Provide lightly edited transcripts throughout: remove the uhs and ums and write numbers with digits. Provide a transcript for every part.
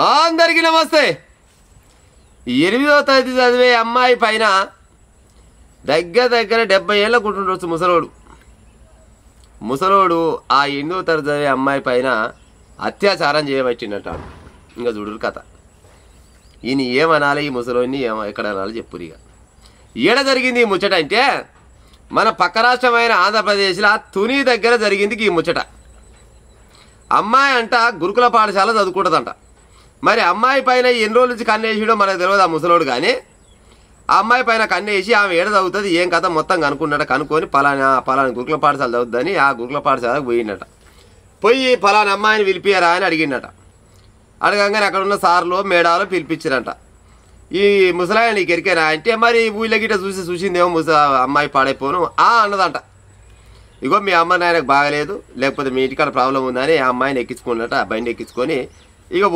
అందరికీ నమస్తే. 8వ తరగతి చదివే అమ్మాయి పైన దగ్గర 70 ఏళ్ళ కుటుండొచ్చు ముసలోడు ఆ 8వ తరగతి చదివే అమ్మాయి పైన అత్యాచారం చేయబట్టినట్ట. ఇంకా చూడు కథ. ఈయన ఏమనాలి, ఈ ముసలోడిని ఎక్కడ అనాలి చెప్పురు. ఇక ఏడ జరిగింది ఈ ముచ్చట అంటే మన పక్క రాష్ట్రమైన ఆంధ్రప్రదేశ్లో తుని దగ్గర జరిగింది ఈ ముచ్చట. అమ్మాయి అంట గురుకుల పాఠశాల చదువుకుంటుందంట. మరి అమ్మాయి పైన ఎన్ని రోజుల నుంచి కన్నేసిడో మనకు తెలియదు ఆ ముసలోడు. కానీ ఆ అమ్మాయి పైన కన్నేసి ఆమె ఏడ చదువుతుంది ఏం కథ మొత్తం కనుక్కొని పలానా గురుకుల పాఠశాల చదువుద్దని ఆ గురుకుల పాఠశాలకు పోయిందట. పోయి పలానా అమ్మాయిని పిలిపియారా అని అడిగిందట. అడగంగానే అక్కడ ఉన్న సార్లు మేడాలు పిలిపించారంట. ఈ ముసలాయ నీకు ఎరికేనా అంటే మరి ఊళ్ళో గిట్ట చూసిందేమో అమ్మాయి పాడైపోను అన్నదంట. ఇగో మీ అమ్మ నాయనకు బాగలేదు, లేకపోతే మీ ఇంటికాడ ప్రాబ్లం ఉందని ఆ అమ్మాయిని ఎక్కించుకున్నట. బండి ఎక్కించుకొని ఇక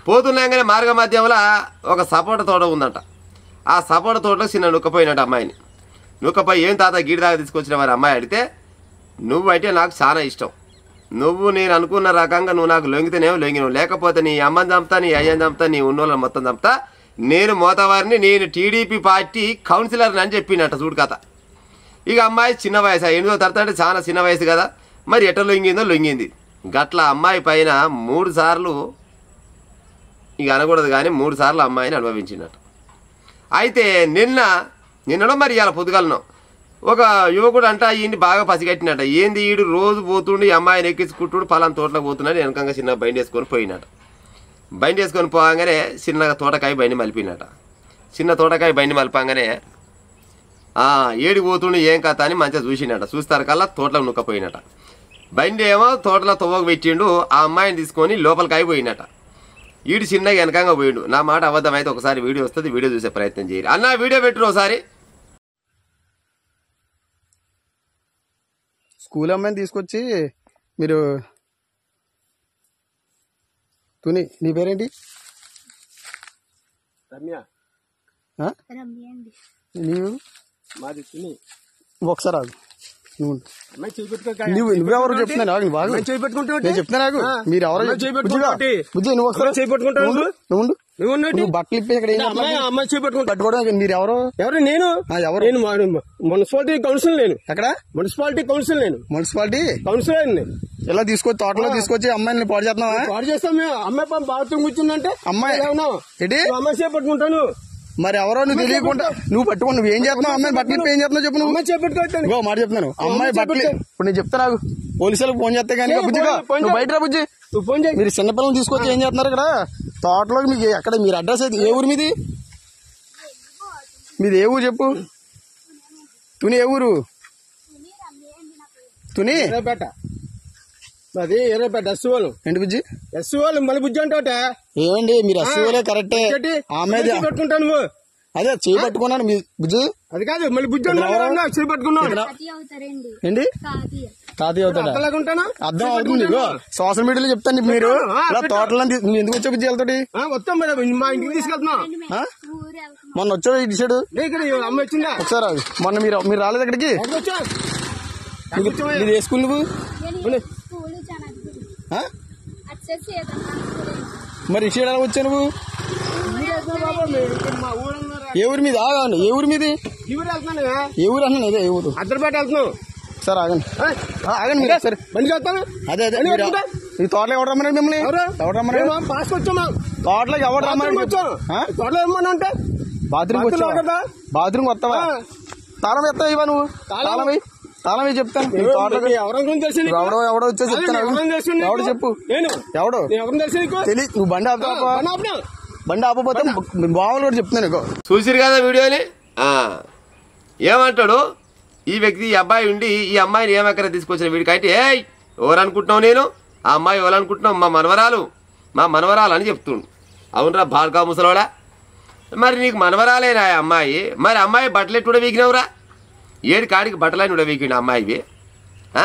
పోతున్నాగానే మార్గ మధ్యంలో ఒక సపోటా తోట ఉందంట. ఆ సపోటా తోటలో చిన్న నుక్కపోయినట్టు అమ్మాయిని. నుక్కపోయి ఏం తాత గీడి దాకా తీసుకొచ్చిన వారి అమ్మాయి అడిగితే, నువ్వు అయితే నాకు చాలా ఇష్టం, నువ్వు నేను అనుకున్న రకంగా నువ్వు నాకు లొంగితేనేమో లొంగినవు, లేకపోతే నీ అమ్మని చంపుతా, నీ అయ్యని చంపుతా, నీ ఉన్నోళ్ళని మొత్తం చంపుతా, నేను మోతవారిని, నేను టీడీపీ పార్టీ కౌన్సిలర్ని అని చెప్పినట్ట. చూడు కథ. ఇక అమ్మాయి చిన్న వయసు, 8వ తరగతి అంటే చాలా చిన్న వయసు కదా, మరి ఎట్ట లొంగింది. గట్ల అమ్మాయి పైన 3 సార్లు, ఇక అనకూడదు కానీ 3 సార్లు అమ్మాయిని అనుభవించినట్టు. అయితే నిన్నలో మరి ఇలా పొద్దుగలను ఒక యువకుడు అంట ఈయన్ని బాగా పసిగట్టినట్ట. ఏంది ఈడు రోజు పోతుండు ఈ అమ్మాయిని ఎక్కించుకుంటుడు పలానా తోటలోకి పోతున్నాడు, వెనకంగా చిన్న బండి వేసుకొని పోయినట్ట. బండి వేసుకొని పోగానే చిన్నగా తోటకాయ బండి మలిపినట. చిన్న తోటకాయ బండి మలిపంగానే ఏడికి పోతుండు ఏం కథ అని మంచిగా చూసినట. చూస్తారు కల్లా తోటలో నుక్కపోయినట. బండి ఏమో తోటలో తవ్వకు పెట్టిండు. ఆ అమ్మాయిని తీసుకొని లోపలికి అయిపోయినట. ఈడు చిన్నగా వెనకంగా పోయిండు. నా మాట అబద్ధం అయితే ఒకసారి వీడియో వస్తుంది, వీడియో చూసే ప్రయత్నం చేయాలి. అన్న వీడియో పెట్టు ఒకసారి. స్కూల్ అమ్మాయిని తీసుకొచ్చి మీరు తుని, నీ పేరేంటి? నీవు మాది తుని. ఒకసారి ఆగు. నువ్వెవరు చెప్తున్నాను ఆగు. బాగా నేను చెప్తున్నా నాకు. మీరు ఎవరో బుజ్జి నువ్వు ఒకసారి నువ్వు బట్టలు ఇప్పి ఇక్కడ పట్టుకోవడం. మీరు ఎవరు? నేను మున్సిపాలిటీ కౌన్సిల్. నేను ఎక్కడ మున్సిపాలిటీ కౌన్సిల్. నేను మున్సిపాలిటీ కౌన్సిలర్. ఇలా తీసుకొచ్చి తోటలో తీసుకొచ్చి అమ్మాయిని పాడు చేస్తున్నావా? పాడు చేస్తాం మేము. అమ్మాయి బాత్రూమ్ కూర్చుందంటే అమ్మాయి ఏంటి అమ్మాయి చేపట్టుకుంటాను. మరి ఎవరో నువ్వు తెలియకుండా నువ్వు పట్టుకో. నువ్వు ఏం చేస్తున్నావు? అమ్మాయి బట్టలు ఏం చేస్తున్నావు చెప్పు. నువ్వు చేపట్టుకోవట్లేదు. మాట చెప్తున్నాను. అమ్మాయి బట్టలు ఇప్పుడు నేను చెప్తాను. పోలీసులకు ఫోన్ చేస్తే కానీ బుజ్జిగా నువ్వు బయట రా బుజ్జి. మీరు చిన్నపిల్లలు తీసుకొచ్చి ఏం చేస్తున్నారు ఇక్కడ తోటలోకి? మీకు ఎక్కడ మీరు అడ్రస్ అయితే ఏ ఊరు మీది? ఏ ఊరు చెప్పు. తుని ఏ ఊరు? తుని ఎర్రపేట. అది ఎర్రపేట ఎస్సీఓలు. ఏంటి బుజ్జి? ఎస్సీఓలు మళ్ళీ బుజ్జి అంటే ఏమండి మీరు ఎస్సీఓలే కరెక్టే. ఆమె పట్టుకుంటాను నువ్వు. అదే చేయి పట్టుకున్నాను మీ బుజ్జి. అది కాదు మళ్ళీ బుజ్జి చేయి పట్టుకున్నావు. ఏంటి తాతయ్య అవుతాడా? అర్థం అవుతుంది. సోషల్ మీడియాలో చెప్తాను. మీరు ఇలా తోటలో నువ్వు ఎందుకు వచ్చావు బుజ్జి వాళ్ళతోటి? వస్తాం మా ఇంటికి తీసుకెళ్తున్నాం. మొన్న వచ్చావు ఇటు సైడు. అమ్మ వచ్చిందా ఒకసారి? మొన్న మీరు రాలేదు అక్కడికి? మీరు ఏ స్కూల్ నువ్వు? మరి ఇటు సైడ్ ఎలా వచ్చావు నువ్వు? ఏ ఊరి మీద? ఆగండి. ఏ ఊరి మీది? ఏ ఊరు అన్నాను. అదే ఏ ఊరు? అద్దరిపేట వెళ్తున్నావు. సార్ ఆగండి మీరు. సరే బండి వెళ్తాను. అదే ఈ తోటలో ఎవరు రమ్మన్నాడు మిమ్మల్ని? ఎవరు రమ్మన్నాడు? పాస్ వచ్చామా? తోటలోకి ఎవరు రమ్మన్నాడు? తోటలో ఏమన్నా అంటే బాత్రూమ్ వస్తావా? తాళం ఎత్తావు ఇవా నువ్వు? తాళం చెప్తాను. ఎవడో వచ్చేసి చెప్తాను. ఎవడు చెప్పు. ఎవడో తెలియదు. నువ్వు బండి ఆపుతావా? బండి ఆపపోతే బావులు కూడా చెప్తున్నాను. చూసిరు కదా వీడియోని. ఏమంటాడు ఈ వ్యక్తి? ఈ అబ్బాయి ఉండి ఈ అమ్మాయిని ఏమక్కడ తీసుకొచ్చిన వీడికైతే ఎవరు అనుకుంటున్నావు? నేను ఆ అమ్మాయి ఎవరు అనుకుంటున్నావు? మా మనవరాలు అని చెప్తుండు. అవునరా బాల్కా ముసలోడా, మరి నీకు మనవరాలేనా అమ్మాయి? మరి అమ్మాయి బట్టలు ఎట్టు వీకినవురా? ఏడు కాడికి బట్టలని ఉడవీకిండు అమ్మాయివి. ఆ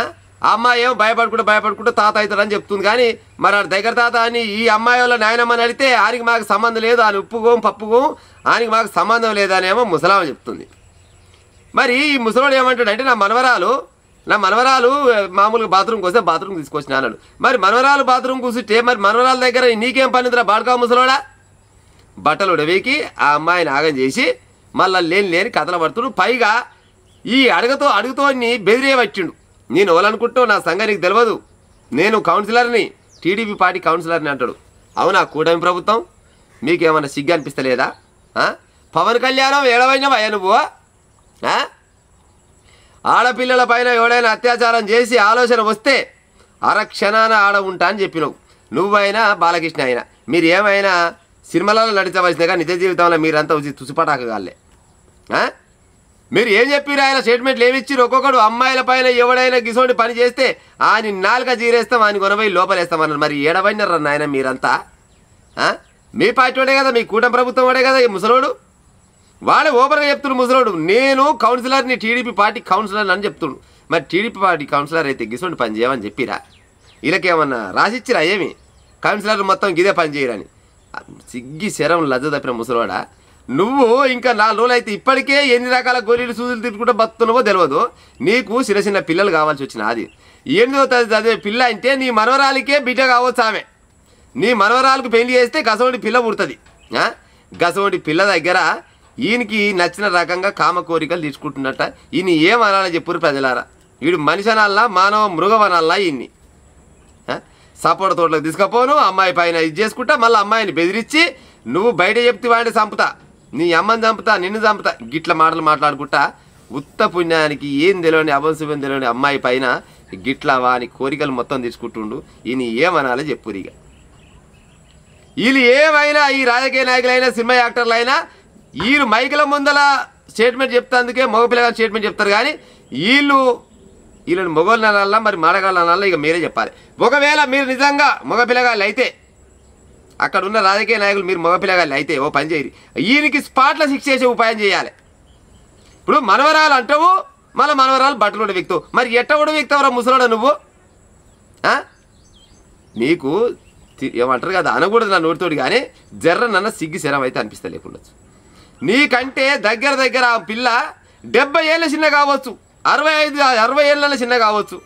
అమ్మాయి ఏమో భయపడుకుంటూ తాత అవుతాడని చెప్తుంది. కానీ మరి ఆ దగ్గర తాత అని ఈ అమ్మాయి వాళ్ళ నాయనమ్మని అడిగితే ఆయనకి మాకు సంబంధం లేదు, ఆయన ఉప్పుకోం పప్పుకోం, ఆయనకి మాకు సంబంధం లేదనేమో ముసలామని చెప్తుంది. మరి ఈ ముసలోడు ఏమంటాడంటే నా మనవరాలు నా మనవరాలు మామూలుగా బాత్రూమ్కి వస్తే బాత్రూమ్ తీసుకొచ్చిన అన్నాడు. మరి మనవరాలు బాత్రూమ్ కూర్చుంటే మరి మనవరాల దగ్గర నీకేం పని ఉందిరా బాడుకా ముసలోడా? బట్టలు ఉడవేకి ఆ అమ్మాయిని ఆగం చేసి మళ్ళీ లేని కథలు పడుతుడు. పైగా ఈ అడుగుతో బెదిరే వచ్చిండు. నేను ఎవరనుకుంటావు, నా సంగతికి తెలియదు, నేను కౌన్సిలర్ని, టీడీపీ పార్టీ కౌన్సిలర్ని అంటాడు. అవునా కూటమి ప్రభుత్వం, మీకేమన్నా సిగ్గు అనిపిస్తలేదా? పవన్ కళ్యాణం ఏడవైనవయ్యా నువ్వు? ఆడపిల్లల పైన ఎవడైనా అత్యాచారం చేసి ఆలోచన వస్తే అరక్షణాన ఆడ ఉంటా అని చెప్పినావు. నువ్వైనా బాలకృష్ణ అయినా మీరు ఏమైనా సినిమాలలో నడిచవలసినగా నిజ జీవితంలో మీరంతా తుసిపటాకగాలే. మీరు ఏం చెప్పారు? ఆయన స్టేట్మెంట్లు ఏమి ఇచ్చారు? ఒక్కొక్కడు అమ్మాయిల పైన ఎవడైనా గిసోండి పని చేస్తే ఆయన నాలుక జీరేస్తాం, ఆయన కొనవై లోపలేస్తామన్నారు. మరి ఏడవైనారు ఆయన మీరంతా? మీ పార్టీ వాడే కదా, మీ కూటమి ప్రభుత్వం వాడే కదా ఈ ముసలోడు. వాడే ఓపెన్గా చెప్తుడు ముసలోడు, నేను కౌన్సిలర్ని, టీడీపీ పార్టీ కౌన్సిలర్ అని చెప్తుడు. మరి టీడీపీ పార్టీ కౌన్సిలర్ అయితే గిసోండి పని చేయమని చెప్పిరా? వీళ్ళకేమన్నా రాసిచ్చిరా ఏమి? కౌన్సిలర్ మొత్తం గిదే పని చేయరని. సిగ్గి శరం లజ్జ తప్పిన ముసలోడా నువ్వు. ఇంకా 4 రోజులు అయితే ఇప్పటికే ఎన్ని రకాల గోళీలు సూదులు తిట్టుకుంటూ బతున్నావో తెలియదు. నీకు చిన్న పిల్లలు కావాల్సి వచ్చిన అది 8వ తరగతి చదివే పిల్ల అంటే నీ మనవరాలికే బిడ్డ కావచ్చు. ఆమె నీ మనవరాలకు పెళ్లి చేస్తే గసోడి పిల్ల పుడుతుంది. గసోడి పిల్ల దగ్గర ఈయనకి నచ్చిన రకంగా కామ కోరికలు తీసుకుంటున్నట్ట. ఈయన ఏమనాలని చెప్పురు ప్రజలారా? వీడు మనిషి అనాలా మానవ మృగవనాలా? ఈయన్ని సపోర్ట్ తోటలకు తీసుకపోను, అమ్మాయి పైన ఇది చేసుకుంటా, మళ్ళీ అమ్మాయిని బెదిరించి నువ్వు బయట చెప్తే వాడిని చంపుతా, నీ అమ్మని చంపుతా, నిన్ను చంపుతా, గిట్ల మాటలు మాట్లాడుకుంటా ఉత్త పుణ్యానికి ఏం తెలియని అభంశుభం తెలియని అమ్మాయి పైన గిట్ల వాని కోరికలు మొత్తం తీసుకుంటుండు. ఈయన ఏమనాలో చెప్పురు? ఇక వీళ్ళు ఏమైనా ఈ రాజకీయ నాయకులైనా సినిమా యాక్టర్లైనా వీళ్ళు మైకుల ముందల స్టేట్మెంట్ చెప్తాందుకే మగపిల్లగా స్టేట్మెంట్ చెప్తారు. కానీ వీళ్ళని మొగోళ్ళు అనాలా మరి మాడగాళ్ళు అనాలా ఇక మీరే చెప్పాలి. ఒకవేళ మీరు నిజంగా మగపిల్లగాళ్ళు అయితే, అక్కడ ఉన్న రాజకీయ నాయకులు మీరు మగపిల్లగాళ్ళు అయితే ఓ పని చేయరు, ఈయనకి స్పాట్లో శిక్ష చేసే ఉపాయం చేయాలి. ఇప్పుడు మనవరాలు అంటావు, మళ్ళీ మనవరాలు బట్టలు కూడా వ్యక్తావు, మరి ఎట్ట కూడా వ్యక్తవరా ముసలోడా నువ్వు? నీకు ఏమంటారు కదా అనకూడదు నా నోటితోటి, కానీ జర్ర నన్న సిగ్గి శరం అయితే అనిపిస్తా లేకుండొచ్చు. నీకంటే దగ్గర ఆ పిల్ల 70 ఏళ్ళ చిన్న కావచ్చు, 65-60 ఏళ్ళ చిన్న కావచ్చు.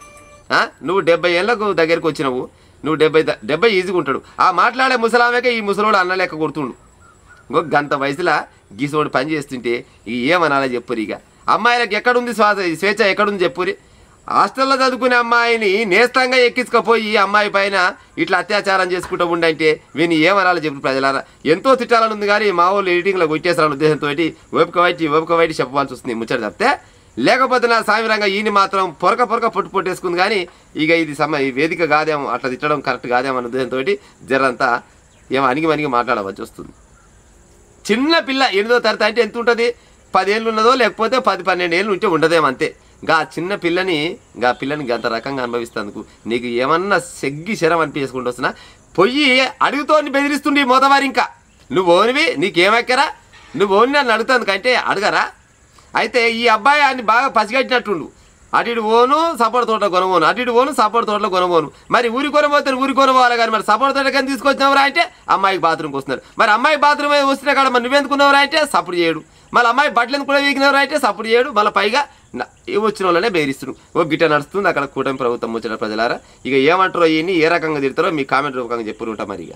నువ్వు 70 ఏళ్ళకు దగ్గరికి వచ్చినావు, నువ్వు 70 ఈజీగా ఉంటాడు. ఆ మాట్లాడే ముసలామెకే ఈ ముసలోడు అన్న లెక్క కొడుతుండు. ఇంకో గంత వయసులో గీసోడు పని చేస్తుంటే ఇక ఏమనాలో చెప్పురి? ఇక అమ్మాయిలకు ఎక్కడుంది స్వేచ్ఛ, ఎక్కడుంది చెప్పురి? హాస్టల్లో చదువుకునే అమ్మాయిని నేస్తంగా ఎక్కించుకపోయి అమ్మాయి పైన ఇట్లా అత్యాచారం చేసుకుంటూ ఉండంటే వీని ఏమనాలో చెప్పు ప్రజలారా? ఎంతో తిట్టాలని ఉంది, కానీ మా వాళ్ళు ఎడిటింగ్లో కొట్టేసారని ఉద్దేశంతో ఓపిక వైటి చెప్పవలసి వస్తుంది ముచ్చట చెప్తే. లేకపోతే నా సామిరంగా ఈయన మాత్రం పొరక పొట్టేసుకుంది. కానీ ఇక ఇది ఈ వేదిక కాదేమో, అట్లా తిట్టడం కరెక్ట్ కాదేమో అన్న ఉద్దేశంతో జరంతా ఏమో అణిగి మాట్లాడవలసి వస్తుంది. చిన్న పిల్ల 8వ తరగతి అంటే ఎంత ఉంటుంది? 10 ఏళ్ళు ఉన్నదో లేకపోతే 10-12 ఏళ్ళు ఉంటే ఉండదేమో అంతే. చిన్న పిల్లని గంత రకంగా అనుభవిస్తేందుకు నీకు ఏమన్నా సెగ్గి శరం అనిపించుకుంటూ వస్తున్నా? పొయ్యి అడుగుతో బెదిరిస్తుండే మోతవారి. ఇంకా నువ్వు ఓనివి, నీకేమెక్కరా? నువ్వు ఓని నన్ను అడుగుతాందుకంటే అడగరా? అయితే ఈ అబ్బాయి అన్ని బాగా పసిగట్టినట్టుండు. అటు ఓను సపోర్ట్ తోటలో కొనబోను, అటు ఓను సపోర్ట్ తోటలో కొనబోను. మరి ఊరి కొనబోతే ఊరి కొనబోవాలి, కానీ మరి సపోర్ట్ తోట కానీ తీసుకొచ్చినవరా అంటే అమ్మాయికి బాత్రూమ్కి వస్తున్నారు. మరి అమ్మాయి బాత్రూమ్ వస్తున్నా కాడ మరి నువ్వెందుకున్నావురా అంటే సపోర్ట్ చేయడు. మళ్ళీ అమ్మాయి బట్టలు ఎందుకు కూడా వీకినవరా అంటే సపోర్ట్ చేయడు. మళ్ళీ పైగా వచ్చిన వాళ్ళనే బెదిరిస్తున్నాడు. ఓ గిట్ట నడుస్తుంది అక్కడ కూటమి ప్రభుత్వం వచ్చిన ప్రజలారా. ఇక ఏమంటారో ఈయన్ని ఏ రకంగా తిడతారో మీ కామెంట్ రూపంగా చెప్పుకుంటా మరి. ఇక